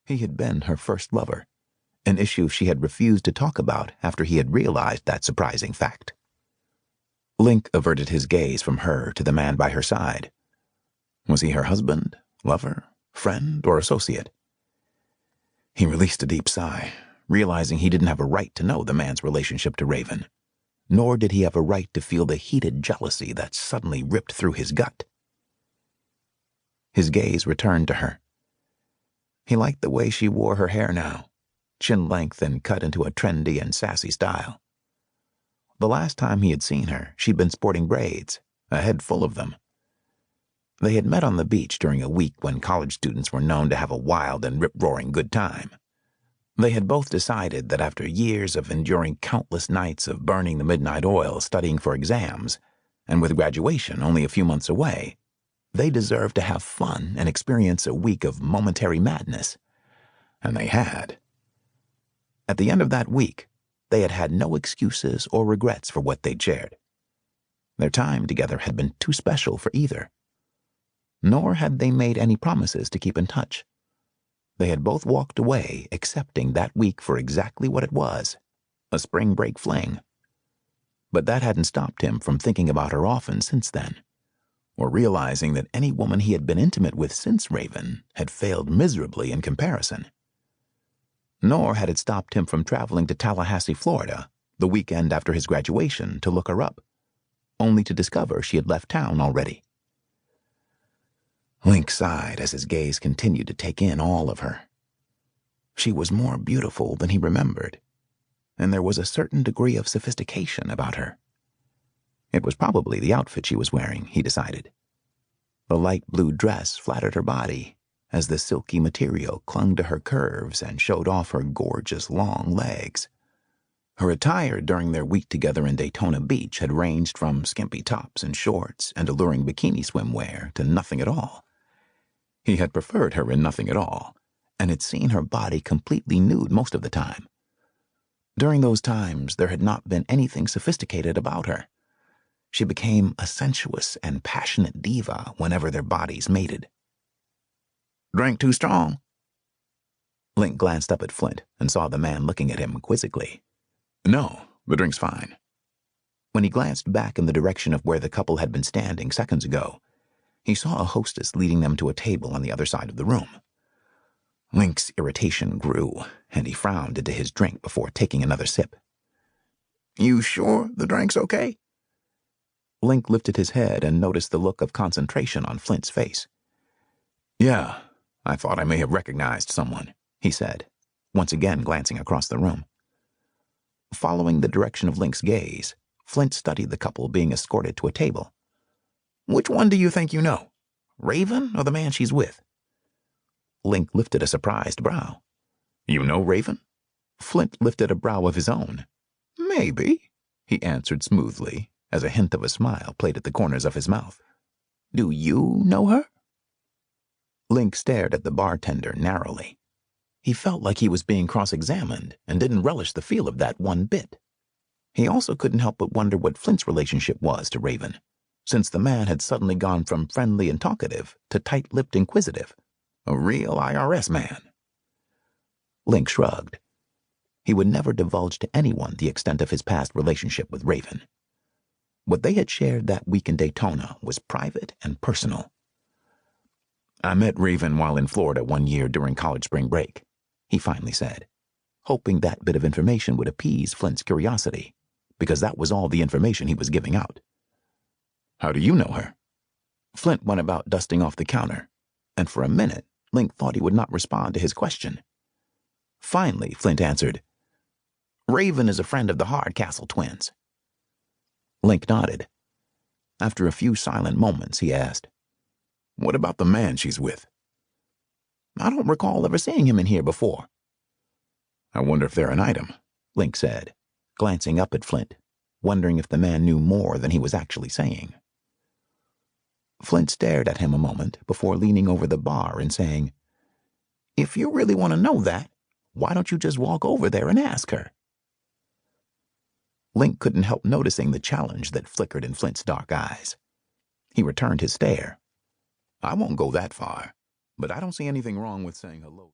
He had been her first lover, an issue she had refused to talk about after he had realized that surprising fact. Link averted his gaze from her to the man by her side. Was he her husband, lover, friend, or associate? He released a deep sigh, realizing he didn't have a right to know the man's relationship to Raven, nor did he have a right to feel the heated jealousy that suddenly ripped through his gut. His gaze returned to her. He liked the way she wore her hair now, chin length and cut into a trendy and sassy style. The last time he had seen her, she'd been sporting braids, a head full of them. They had met on the beach during a week when college students were known to have a wild and rip-roaring good time. They had both decided that after years of enduring countless nights of burning the midnight oil studying for exams, and with graduation only a few months away, they deserved to have fun and experience a week of momentary madness. And they had. At the end of that week, they had had no excuses or regrets for what they'd shared. Their time together had been too special for either. Nor had they made any promises to keep in touch. They had both walked away accepting that week for exactly what it was, a spring break fling. But that hadn't stopped him from thinking about her often since then, or realizing that any woman he had been intimate with since Raven had failed miserably in comparison. Nor had it stopped him from traveling to Tallahassee, Florida, the weekend after his graduation to look her up, only to discover she had left town already. Link sighed as his gaze continued to take in all of her. She was more beautiful than he remembered, and there was a certain degree of sophistication about her. It was probably the outfit she was wearing, he decided. The light blue dress flattered her body, as the silky material clung to her curves and showed off her gorgeous long legs. Her attire during their week together in Daytona Beach had ranged from skimpy tops and shorts and alluring bikini swimwear to nothing at all. He had preferred her in nothing at all, and had seen her body completely nude most of the time. During those times, there had not been anything sophisticated about her. She became a sensuous and passionate diva whenever their bodies mated. "Drink too strong?" Link glanced up at Flint and saw the man looking at him quizzically. "No, the drink's fine." When he glanced back in the direction of where the couple had been standing seconds ago, he saw a hostess leading them to a table on the other side of the room. Link's irritation grew, and he frowned into his drink before taking another sip. "You sure the drink's okay?" Link lifted his head and noticed the look of concentration on Flint's face. "Yeah, I thought I may have recognized someone," he said, once again glancing across the room. Following the direction of Link's gaze, Flint studied the couple being escorted to a table. "Which one do you think you know? Raven or the man she's with?" Link lifted a surprised brow. "You know Raven?" Flint lifted a brow of his own. "Maybe," he answered smoothly, as a hint of a smile played at the corners of his mouth. "Do you know her?" Link stared at the bartender narrowly. He felt like he was being cross-examined and didn't relish the feel of that one bit. He also couldn't help but wonder what Flint's relationship was to Raven, since the man had suddenly gone from friendly and talkative to tight-lipped inquisitive. A real IRS man. Link shrugged. He would never divulge to anyone the extent of his past relationship with Raven. What they had shared that week in Daytona was private and personal. "I met Raven while in Florida one year during college spring break," he finally said, hoping that bit of information would appease Flint's curiosity, because that was all the information he was giving out. "How do you know her?" Flint went about dusting off the counter, and for a minute Link thought he would not respond to his question. Finally, Flint answered, "Raven is a friend of the Hardcastle twins." Link nodded. After a few silent moments, he asked, "What about the man she's with?" "I don't recall ever seeing him in here before." "I wonder if they're an item," Link said, glancing up at Flint, wondering if the man knew more than he was actually saying. Flint stared at him a moment before leaning over the bar and saying, "If you really want to know that, why don't you just walk over there and ask her?" Link couldn't help noticing the challenge that flickered in Flint's dark eyes. He returned his stare. "I won't go that far, but I don't see anything wrong with saying hello."